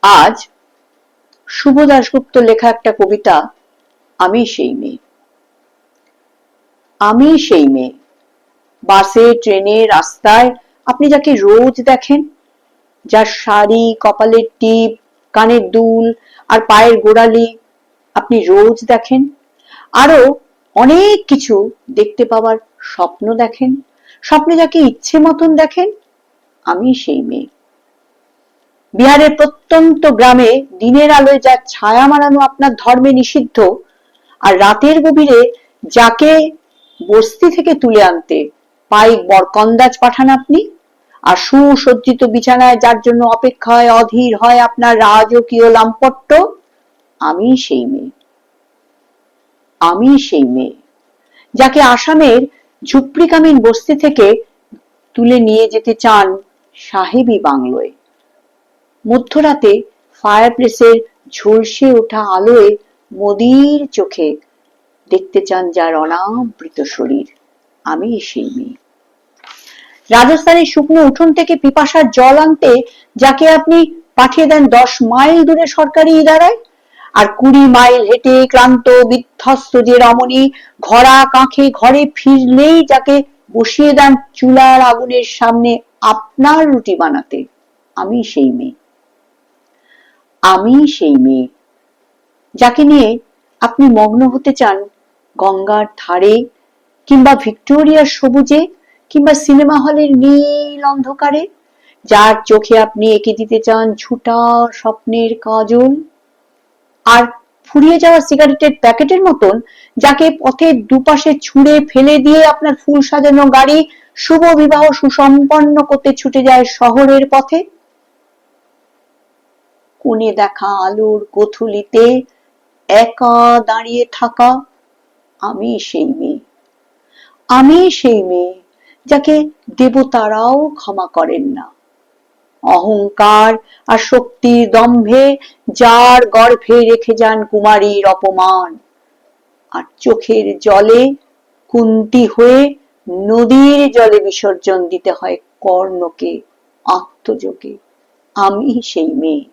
আজ শুভ দাশগুপ্ত লেখা একটা কবিতা, আমি সেই মেয়ে। আমি সেই মেয়ে। বাসে, ট্রেনে, রাস্তায় আপনি যাকে রোজ দেখেন, যার শাড়ি, কপালের টিপ, কানের দুল আর পায়ের গোড়ালি আপনি রোজ দেখেন, আরো অনেক কিছু দেখতে পাওয়ার স্বপ্ন দেখেন, স্বপ্নে যাকে ইচ্ছে মতন দেখেন, আমি সেই মেয়ে। বিহারের প্রত্যন্ত গ্রামে দিনের আলোয় যা ছায়া মারানো আপনার ধর্মে নিষিদ্ধ, আর রাতের গভীরে যাকে বস্তি থেকে তুলে আনতে পাইক বরকন্দাজ পাঠান আপনি, আর সুসজ্জিত বিছানায় যার জন্য অপেক্ষায় অধীর হয় আপনার রাজকীয় লাম্পট্য, আমি সেই মেয়ে। আমি সেই মেয়ে যাকে আসামের ঝুপড়িকামিন বস্তি থেকে তুলে নিয়ে যেতে চান সাহেবী বাংলোয়। মধ্যরাতে ফায়ারপ্লেসের ঝলসে ওঠা আলোয় মদির চোখে দেখতে চান যার অনাবৃত শরীর, আমি সেই মেয়ে। রাজস্থানের শুকনো উঠোন থেকে পিপাসার জল আনতে যাকে আপনি পাঠিয়ে দেন 10 মাইল দূরে সরকারি ইদারায়, আর 20 মাইল হেঁটে ক্লান্ত বিধ্বস্ত যে রমণী ঘোড়া কাঁখে ঘরে ফিরলেই যাকে বসিয়ে দেন চুলার আগুনের সামনে আপনার রুটি বানাতে, আমি সেই মেয়ে। আমি সেই মেয়ে যাকে নিয়ে আপনি মগ্ন হতে চান গঙ্গার ধারে, কিংবা ভিক্টোরিয়ার সবুজে, কিংবা সিনেমা হলের নীল অন্ধকারে, যার চোখে আপনি এঁকে দিতে চান ঝুটা স্বপ্নের কাজল, আর ফুরিয়ে যাওয়া সিগারেটের প্যাকেটের মতন যাকে পথের দুপাশে ছুঁড়ে ফেলে দিয়ে আপনার ফুল সাজানো গাড়ি শুভ বিবাহ সুসম্পন্ন করতে ছুটে যায় শহরের পথে। কোণে দেখা আলোর গোথুলিতে একা দাঁড়িয়ে থাকা, আমি সেই মেয়ে। আমি সেই মেয়ে যাকে দেবতারাও ক্ষমা করেন না। অহংকার আর শক্তির দম্ভে যার গর্ভে রেখে যান কুমারীর অপমান, আর চোখের জলে কুন্তী হয়ে নদীর জলে বিসর্জন দিতে হয় কর্ণকে আত্মযোগে, আমি সেই মেয়ে।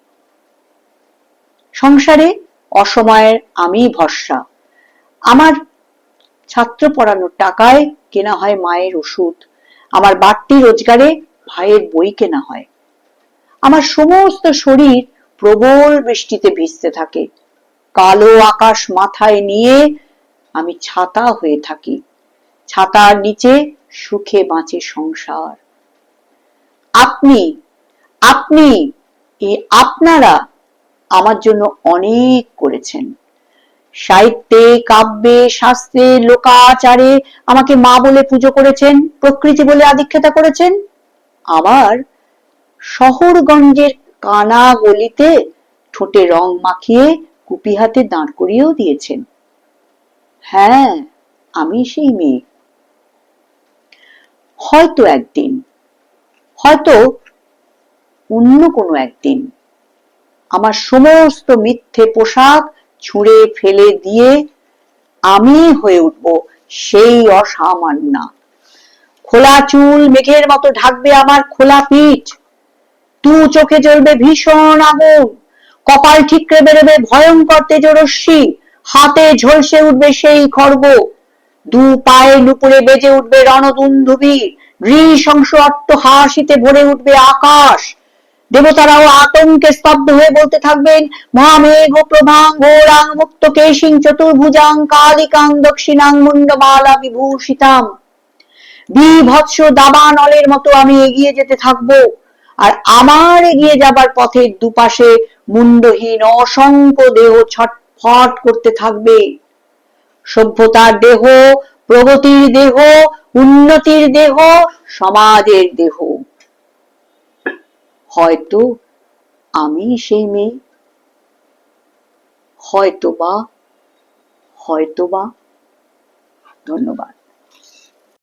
সংসারে অসময়ের আমি ভরসা। আমার ছাত্র পড়ানোর টাকায় কেনা হয় মায়ের ওষুধ, আমার বাড়তি রোজগারে ভাইয়ের বই কেনা হয়। আমার সমস্ত শরীর প্রবল বৃষ্টিতে ভিজতে থাকে, কালো আকাশ মাথায় নিয়ে আমি ছাতা হয়ে থাকি, ছাতার নিচে সুখে বাঁচে সংসার। আপনি আপনি আপনারা আমার জন্য অনেক করেছেন। সাহিত্যে, কাব্যে, শাস্ত্রে, লোকাচারে আমাকে মা বলে পুজো করেছেন, প্রকৃতি বলে আদিক্ষেতা করেছেন। আবার শহরগঞ্জের কানা গলিতে ঠোঁটে রং মাখিয়ে কুপি হাতে দাঁড় করিয়েও দিয়েছেন। হ্যাঁ, আমি সেই মেয়ে। হয়তো একদিন, হয়তো অন্য কোনো একদিন আমার সমস্ত মিথ্যে পোশাক ছুঁড়ে ফেলে দিয়ে আমি হয়ে উঠব সেই অসামান্যা। খোলা চুল মেঘের মতো ঢাকবে আমার খোলা পিঠ, দু চোখে জ্বলবে ভীষণ আগুন, কপাল ঠিকরে বেরোবে ভয়ঙ্কর তেজরশ্মি, হাতে ঝলসে উঠবে সেই খড়গ, দু পায়ে নুপুরে বেজে উঠবে রণদুন্দুভি, নৃশংস অট্টহাসিতে ভরে উঠবে আকাশ। দেবতারাও আতঙ্কে স্তব্ধ হয়ে বলতে থাকবেন মহামেঘ প্রভাং ঘোরাং মুক্ত কেশিং চতুর্ভুজাং কালিকাং দক্ষিণাং মুন্ডমালা বিভূষিতাম। বিভৎস দাবানলের মতো আমি এগিয়ে যেতে থাকবো, আর আমার এগিয়ে যাবার পথের দুপাশে মুন্ডহীন অসংখ্য দেহ ছটফট করতে থাকবে। সভ্যতার দেহ, প্রগতির দেহ, উন্নতির দেহ, সমাজের দেহ। হয়তো আমি সেই মেয়ে, হয়তোবা। ধন্যবাদ।